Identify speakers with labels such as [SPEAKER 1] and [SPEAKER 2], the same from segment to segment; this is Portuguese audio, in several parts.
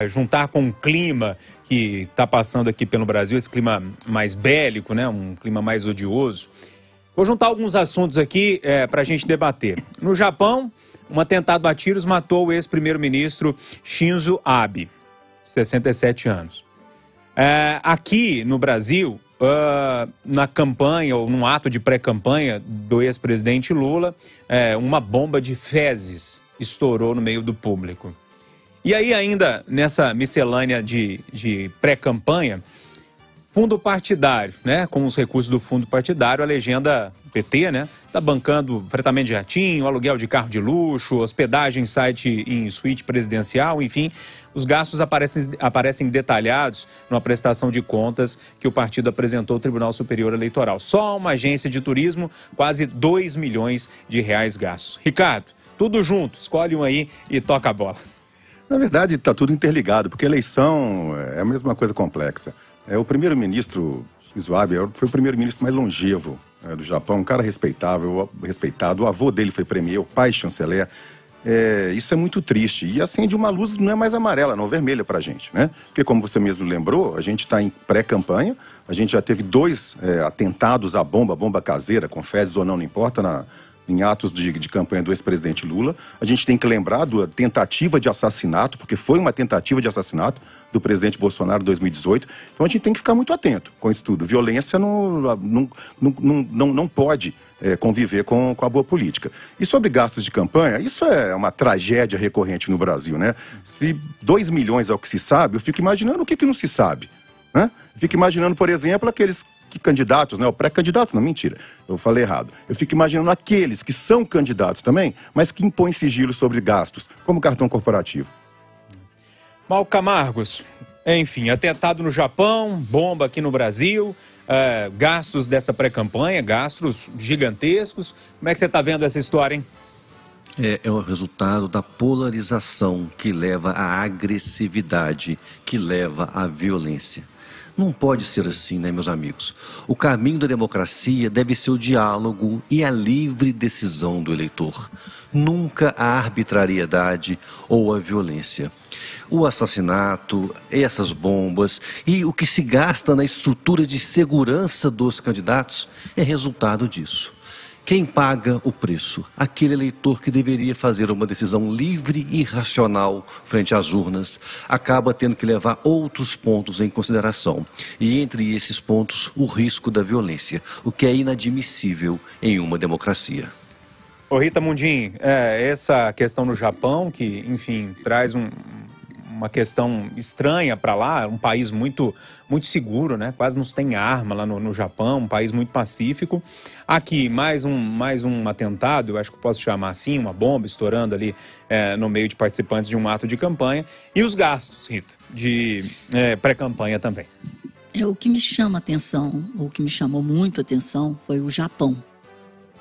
[SPEAKER 1] juntar com o clima que está passando aqui pelo Brasil, esse clima mais bélico, né? Um clima mais odioso. Vou juntar alguns assuntos aqui para a gente debater. No Japão, um atentado a tiros matou o ex-primeiro-ministro Shinzo Abe, 67 anos. Aqui no Brasil, na campanha ou num ato de pré-campanha do ex-presidente Lula, uma bomba de fezes estourou no meio do público. E aí ainda nessa miscelânea de pré-campanha, fundo partidário, né? Com os recursos do fundo partidário, a legenda PT, né? Tá bancando fretamento de jatinho, aluguel de carro de luxo, hospedagem em site em suíte presidencial, enfim. Os gastos aparecem detalhados numa prestação de contas que o partido apresentou ao Tribunal Superior Eleitoral. Só uma agência de turismo, quase 2 milhões de reais gastos. Ricardo, tudo junto, escolhe um aí e toca a bola.
[SPEAKER 2] Na verdade, está tudo interligado, porque eleição é a mesma coisa complexa. O primeiro-ministro Shinzo Abe foi o primeiro-ministro mais longevo do Japão, um cara respeitado. O avô dele foi premier, o pai chanceler. Isso é muito triste. E acende uma luz, não é mais amarela, não vermelha pra gente, né? Porque como você mesmo lembrou, a gente está em pré-campanha, a gente já teve 2 atentados à bomba caseira, com fezes ou não importa, em atos de campanha do ex-presidente Lula. A gente tem que lembrar da tentativa de assassinato, porque foi uma tentativa de assassinato do presidente Bolsonaro em 2018. Então a gente tem que ficar muito atento com isso tudo. Violência não pode conviver com a boa política. E sobre gastos de campanha, isso é uma tragédia recorrente no Brasil, né? Se 2 milhões é o que se sabe, eu fico imaginando o que não se sabe, né? Eu fico imaginando, por exemplo, aqueles candidatos, né? O pré-candidatos, não, mentira, eu falei errado. Eu fico imaginando aqueles que são candidatos também, mas que impõem sigilo sobre gastos, como cartão corporativo.
[SPEAKER 1] Mal Camargos, enfim, atentado no Japão, bomba aqui no Brasil, gastos dessa pré-campanha, gastos gigantescos. Como é que você está vendo essa história, hein?
[SPEAKER 3] É o resultado da polarização que leva à agressividade, que leva à violência. Não pode ser assim, né, meus amigos? O caminho da democracia deve ser o diálogo e a livre decisão do eleitor. Nunca a arbitrariedade ou a violência. O assassinato, essas bombas e o que se gasta na estrutura de segurança dos candidatos é resultado disso. Quem paga o preço? Aquele eleitor que deveria fazer uma decisão livre e racional frente às urnas, acaba tendo que levar outros pontos em consideração. E entre esses pontos, o risco da violência, o que é inadmissível em uma democracia.
[SPEAKER 1] Ô Rita Mundim, essa questão no Japão, que, enfim, traz uma questão estranha para lá, um país muito seguro, né? Quase não tem arma lá no Japão, um país muito pacífico. Aqui, mais um atentado, eu acho que eu posso chamar assim, uma bomba estourando ali no meio de participantes de um ato de campanha. E os gastos, Rita, de pré-campanha também.
[SPEAKER 4] O que me chama atenção, o que me chamou muito atenção foi o Japão.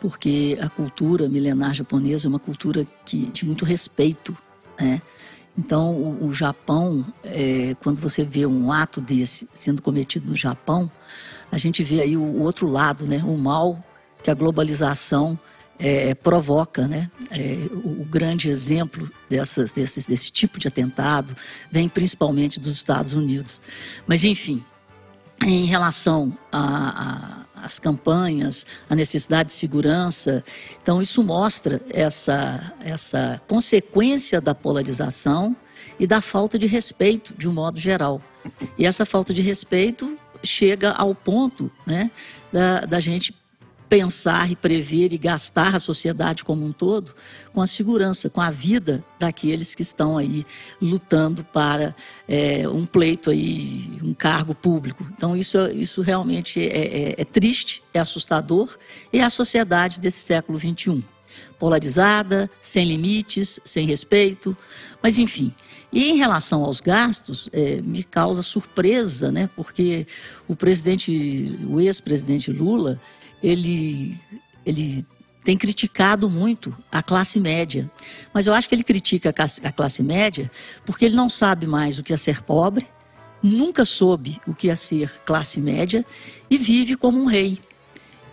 [SPEAKER 4] Porque a cultura milenar japonesa é uma cultura de muito respeito, né? Então, o Japão, quando você vê um ato desse sendo cometido no Japão, a gente vê aí o outro lado, né? O mal que a globalização provoca, né? O grande exemplo desse tipo de atentado vem principalmente dos Estados Unidos. Mas, enfim, em relação às campanhas, a necessidade de segurança, então isso mostra essa consequência da polarização e da falta de respeito de um modo geral. E essa falta de respeito chega ao ponto, né, da gente pensar e prever e gastar a sociedade como um todo com a segurança, com a vida daqueles que estão aí lutando para um pleito aí, um cargo público. Então isso realmente é triste, é assustador, e é a sociedade desse século XXI. Polarizada, sem limites, sem respeito, mas enfim. E em relação aos gastos, me causa surpresa, né? Porque o ex-presidente Lula, ele tem criticado muito a classe média. Mas eu acho que ele critica a classe média porque ele não sabe mais o que é ser pobre, nunca soube o que é ser classe média e vive como um rei,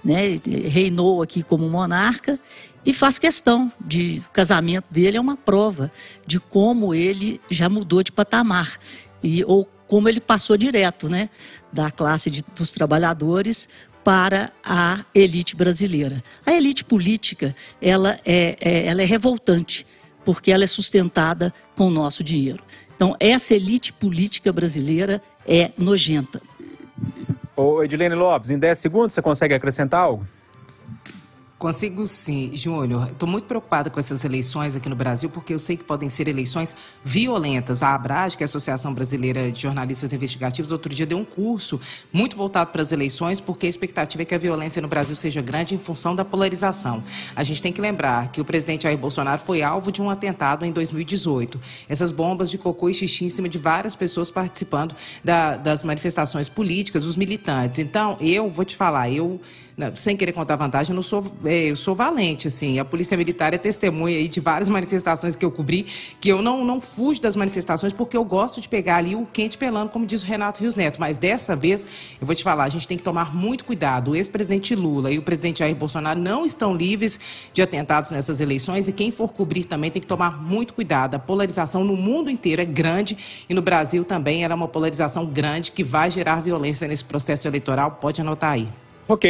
[SPEAKER 4] né? Reinou aqui como monarca E faz questão de... O casamento dele é uma prova de como ele já mudou de patamar. Ou como ele passou direto, né, da classe dos trabalhadores para a elite brasileira. A elite política, ela é revoltante, porque ela é sustentada com o nosso dinheiro. Então, essa elite política brasileira é nojenta.
[SPEAKER 1] Ô, Edilene Lopes, em 10 segundos você consegue acrescentar algo?
[SPEAKER 5] Consigo sim, Júnior. Estou muito preocupada com essas eleições aqui no Brasil, porque eu sei que podem ser eleições violentas. A ABRAD, que é a Associação Brasileira de Jornalistas Investigativos, outro dia deu um curso muito voltado para as eleições, porque a expectativa é que a violência no Brasil seja grande em função da polarização. A gente tem que lembrar que o presidente Jair Bolsonaro foi alvo de um atentado em 2018. Essas bombas de cocô e xixi em cima de várias pessoas participando das manifestações políticas, os militantes. Então, eu vou te falar, sem querer contar vantagem, eu sou valente, assim. A Polícia Militar é testemunha aí de várias manifestações que eu cobri, que eu não fujo das manifestações, porque eu gosto de pegar ali o quente pelando, como diz o Renato Rios Neto. Mas dessa vez, eu vou te falar, a gente tem que tomar muito cuidado. O ex-presidente Lula e o presidente Jair Bolsonaro não estão livres de atentados nessas eleições, e quem for cobrir também tem que tomar muito cuidado. A polarização no mundo inteiro é grande, e no Brasil também ela é uma polarização grande que vai gerar violência nesse processo eleitoral. Pode anotar aí.
[SPEAKER 1] Ok.